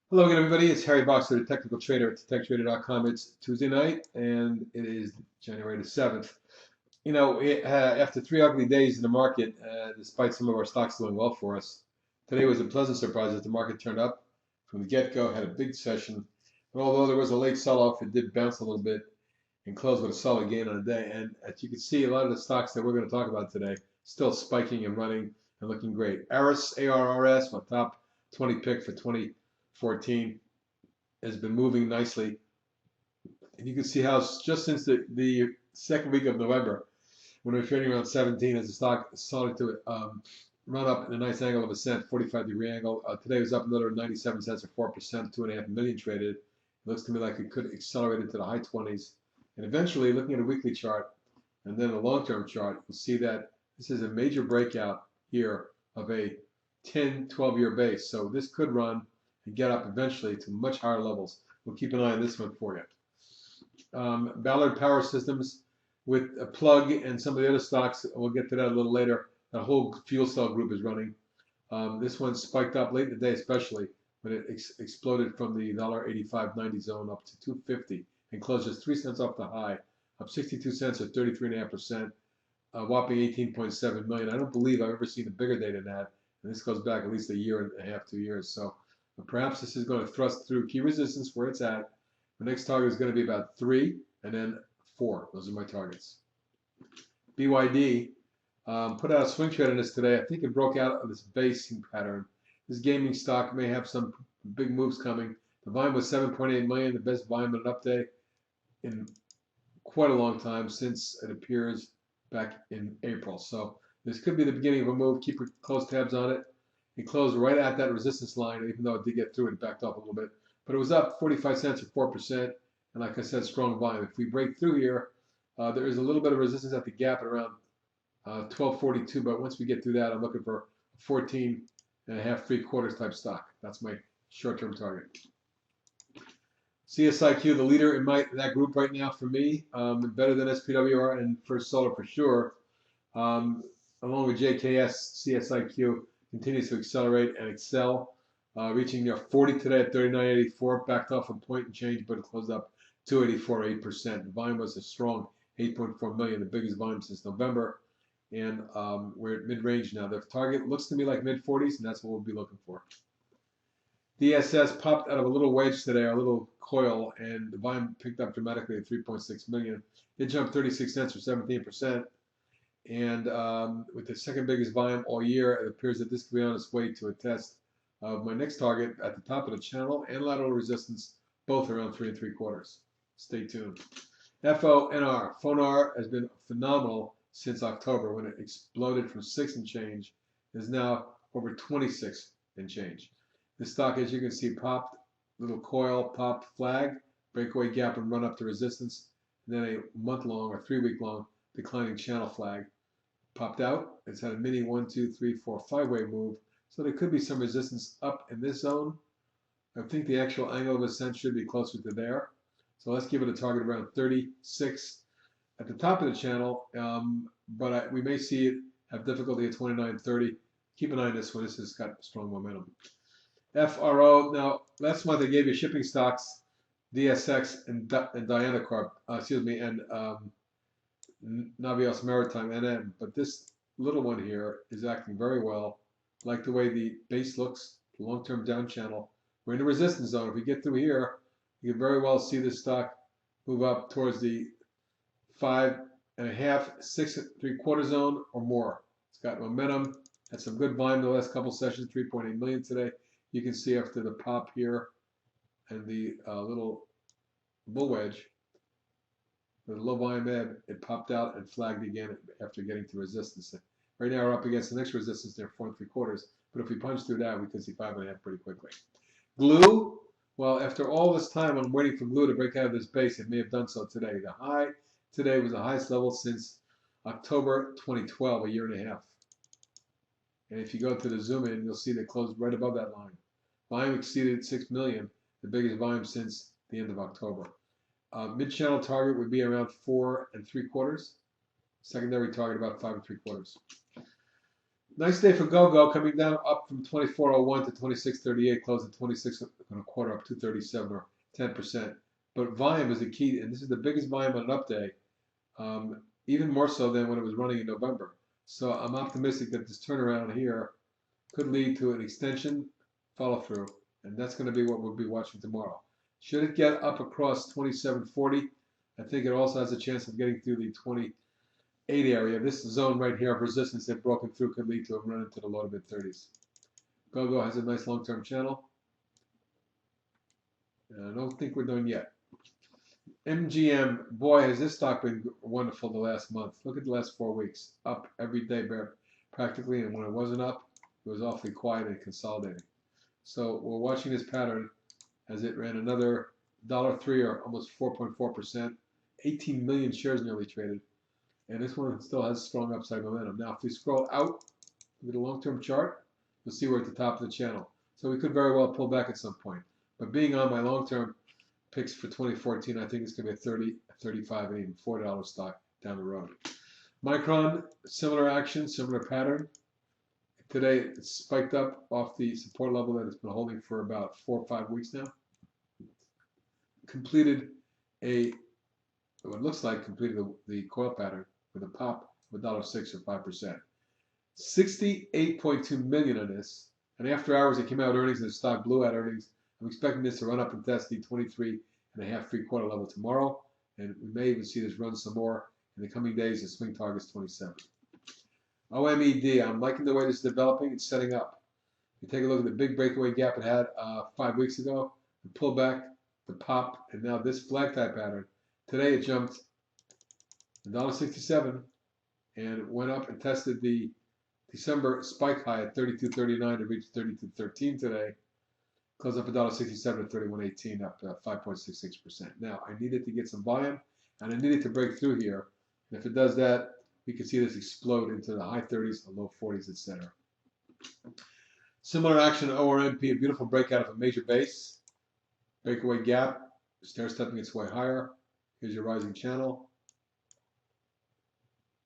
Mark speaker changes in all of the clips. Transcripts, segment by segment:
Speaker 1: Hello again, everybody. It's Harry Boxer, the technical trader at TechTrader.com. It's Tuesday night, and it is January the 7th. After 3 ugly days in the market, despite some of our stocks doing well for us, today was a pleasant surprise as the market turned up from the get-go, had a big session. And although there was a late sell-off, it did bounce a little bit and closed with a solid gain on the day. And as you can see, a lot of the stocks that we're going to talk about today still spiking and running and looking great. ARRS, my top 20 pick for 2014, has been moving nicely. And you can see how just since the second week of November, when we were trading around 17, as the stock started to run up in a nice angle of ascent, 45-degree angle. Today was up another 97 cents or 4%, 2.5 million traded. It looks to me like it could accelerate into the high 20s. And eventually, looking at a weekly chart and then a long-term chart, you'll see that this is a major breakout here of a 10, 12-year base. So this could run and get up eventually to much higher levels. We'll keep an eye on this one for you. Ballard Power Systems with a plug and some of the other stocks, we'll get to that a little later. The whole fuel cell group is running. This one spiked up late in the day, especially when it exploded from the $1.85.90 zone up to 250 and closed just 3 cents off the high, up 62 cents or 33.5%, a whopping 18.7 million. I don't believe I've ever seen a bigger day than that, and this goes back at least a year and a half, 2 years. So perhaps this is going to thrust through key resistance where it's at. The next target is going to be about 3 and then 4. Those are my targets. BYD put out a swing trade on this today. I think it broke out of this basing pattern. This gaming stock may have some big moves coming. The volume was 7.8 million, the best volume in an up day in quite a long time since it appears back in April. So this could be the beginning of a move. Keep close tabs on it. It closed right at that resistance line, even though it did get through it, backed off a little bit. But it was up 45 cents or 4%. And like I said, strong volume. If we break through here, there is a little bit of resistance at the gap at around 1242. But once we get through that, I'm looking for 14 and a half, 3/4 type stock. That's my short-term target. CSIQ, the leader in that group right now for me, better than SPWR and First Solar for sure. Along with JKS, CSIQ continues to accelerate and excel, reaching near 40 today at 39.84, backed off a point and change, but it closed up 284, 8%. The volume was a strong 8.4 million, the biggest volume since November, and we're at mid-range now. The target looks to me like mid-40s, and that's what we'll be looking for. DSS popped out of a little wedge today, a little coil, and the volume picked up dramatically at 3.6 million. It jumped 36 cents or 17%. And with the second biggest volume all year, it appears that this could be on its way to a test of my next target at the top of the channel and lateral resistance, both around 3 3/4. Stay tuned. FONR. FONR has been phenomenal since October when it exploded from 6 and change. It is now over 26 and change. The stock, as you can see, popped, little coil, popped, flag, breakaway gap and run up to resistance. And then a month-long or 3-week-long declining channel flag. Popped out. It's had a mini 1, 2, 3, 4, 5-way move. So there could be some resistance up in this zone. I think the actual angle of ascent should be closer to there. So let's give it a target around 36 at the top of the channel. But we may see it have difficulty at 29.30. Keep an eye on this one. This has got strong momentum. FRO. Now, last month I gave you shipping stocks, DSX and Diana Corp. And Navios Maritime NM, but this little one here is acting very well. Like the way the base looks, the long-term down channel. We're in the resistance zone. If we get through here, you can very well see this stock move up towards the 5.5, 6 3/4 zone or more. It's got momentum. Had some good volume the last couple sessions, 3.8 million today. You can see after the pop here and the little bull wedge, the low volume ebb, it popped out and flagged again after getting to resistance. Right now we're up against the next resistance there, 4 3/4. But if we punch through that, we can see 5.5 pretty quickly. Glue, well, after all this time I'm waiting for glue to break out of this base. It may have done so today. The high today was the highest level since October 2012, a year and a half. And if you go to the zoom in, you'll see that it closed right above that line. Volume exceeded 6 million, the biggest volume since the end of October. Mid-channel target would be around 4 3/4. Secondary target about 5 3/4. Nice day for GoGo, coming down up from 24.01 to 26.38, closed at 26.25, up 237 or 10%. But volume is the key, and this is the biggest volume on an up day, even more so than when it was running in November. So I'm optimistic that this turnaround here could lead to an extension follow through, and that's going to be what we'll be watching tomorrow. Should it get up across 27.40, I think it also has a chance of getting through the 28 area. This zone right here of resistance that broken through could lead to a run into the low to mid 30s. GoGo has a nice long-term channel. And I don't think we're done yet. MGM, boy, has this stock been wonderful the last month. Look at the last 4 weeks. Up every day practically, and when it wasn't up, it was awfully quiet and consolidating. So we're watching this pattern as it ran another $3 or almost 4.4%. 18 million shares nearly traded. And this one still has strong upside momentum. Now, if we scroll out, look at the long-term chart, you'll see we're at the top of the channel. So we could very well pull back at some point. But being on my long-term picks for 2014, I think it's going to be a 30, 35, and even $4 stock down the road. Micron, similar action, similar pattern. Today, it's spiked up off the support level that it's been holding for about 4 or 5 weeks now. Completed what looks like completed the coil pattern with a pop of $1.06 or 5%. 68.2 million on this, and after hours it came out earnings and the stock blew out earnings. I'm expecting this to run up and test the 23.5 3/4 level tomorrow, and we may even see this run some more in the coming days. The swing target is 27. OMED, I'm liking the way this is developing. It's setting up. You take a look at the big breakaway gap it had 5 weeks ago, the pullback, the pop, and now this flag type pattern. Today it jumped $1.67 and went up and tested the December spike high at 32.39 to reach 32.13 today. Closed up $1.67 at 31.18, up 5.66%. Now, I needed to get some volume, and I needed to break through here. And if it does that, we can see this explode into the high 30s, the low 40s, etc. Similar action to ORMP, a beautiful breakout of a major base. Breakaway gap, stair-stepping its way higher. Here's your rising channel.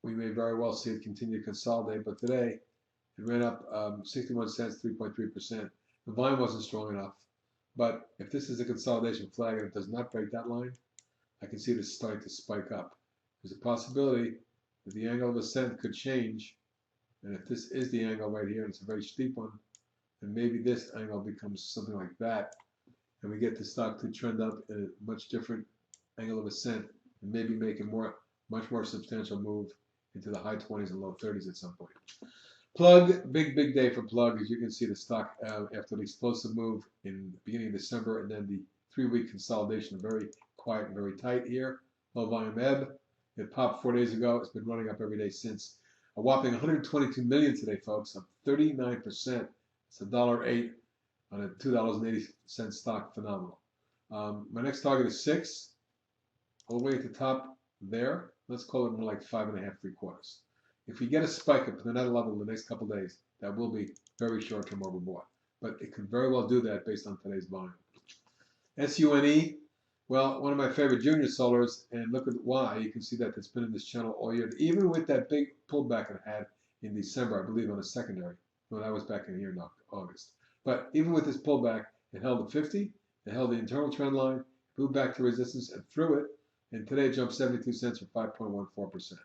Speaker 1: We may very well see it continue to consolidate, but today it ran up 61 cents, 3.3%. The volume wasn't strong enough, but if this is a consolidation flag and it does not break that line, I can see this starting to spike up. There's a possibility that the angle of ascent could change, and if this is the angle right here, and it's a very steep one, then maybe this angle becomes something like that, and we get the stock to trend up in a much different angle of ascent, and maybe make a much more substantial move into the high 20s and low 30s at some point. Plug, big day for Plug. As you can see, the stock after the explosive move in the beginning of December and then the 3-week consolidation, very quiet and very tight here. Low volume ebb. It popped 4 days ago. It's been running up every day since. A whopping 122 million today, folks, up 39%. It's $1.08 on a $2.80 stock. Phenomenal. My next target is 6, all the way at the top there. Let's call it more like 5.5 3/4. If we get a spike up to that level in the next couple of days, that will be very short-term overbought. But it could very well do that based on today's volume. SUNE, well, one of my favorite junior solars, and look at why. You can see that it's been in this channel all year. Even with that big pullback it had in December, I believe on a secondary. Well, that was back in here in August. But even with this pullback, it held at 50. It held the internal trend line, moved back to resistance and through it. And today it jumped 72 cents or 5.14%.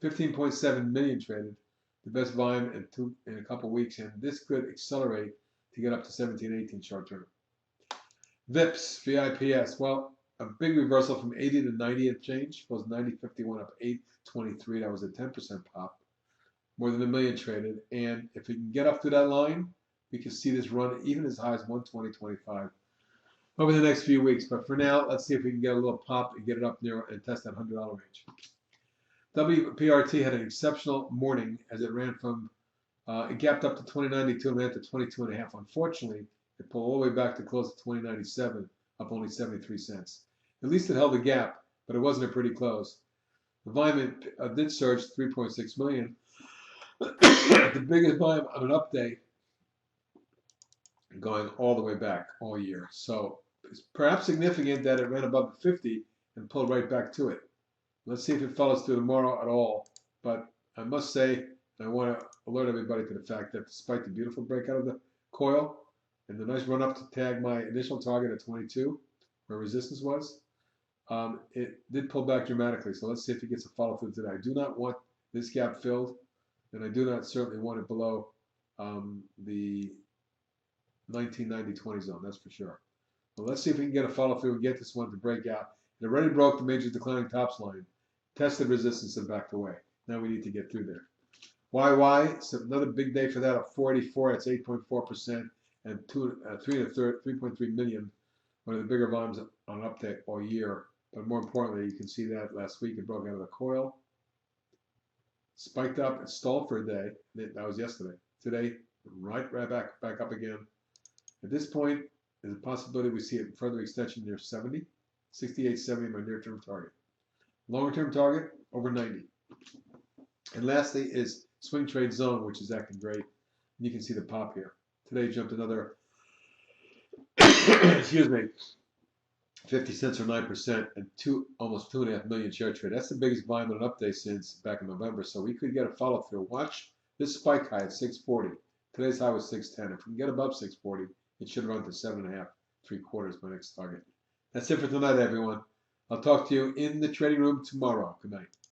Speaker 1: 15.7 million traded, the best volume in a couple weeks, and this could accelerate to get up to 17, 18 short term. VIPS, VIPS, well, a big reversal from 80 to 90 and change. Closed 90.51 up 8.23. That was a 10% pop. More than a million traded, and if we can get up to that line, we can see this run even as high as 120.25 over the next few weeks. But for now, let's see if we can get a little pop and get it up near and test that $100 range. WPRT had an exceptional morning as it ran from, it gapped up to 20.92 and ran to 22.5. Unfortunately, it pulled all the way back to close to 20.97, up only 73 cents. At least it held the gap, but it wasn't a pretty close. The volume did surge 3.6 million. The biggest volume on an up day, going all the way back all year. So it's perhaps significant that it ran above the 50 and pulled right back to it. Let's see if it follows through tomorrow at all. But I must say, I want to alert everybody to the fact that despite the beautiful breakout of the coil and the nice run up to tag my initial target at 22, where resistance was, it did pull back dramatically. So let's see if it gets a follow through today. I do not want this gap filled, and I do not certainly want it below the 1990-20 zone. That's for sure. Well, let's see if we can get a follow through and get this one to break out. It already broke the major declining tops line, tested resistance and backed away. Now we need to get through there. YY, it's another big day for that of 484. That's 8.4%, and 3.3 million. One of the bigger volumes on an update all year. But more importantly, you can see that last week it broke out of the coil, spiked up, and stalled for a day. That was yesterday. Today, right back up again. At this point, there's a possibility we see a further extension near 70, 68.70, my near-term target. Longer-term target, over 90. And lastly is swing trade zone, which is acting great. And you can see the pop here. Today jumped another, excuse me, 50 cents or 9%, and almost 2.5 million share trade. That's the biggest volume on an update since back in November. So we could get a follow through. Watch this spike high at 640. Today's high was 610. If we can get above 640, it should run to 7.5, 3/4, my next target. That's it for tonight, everyone. I'll talk to you in the trading room tomorrow. Good night.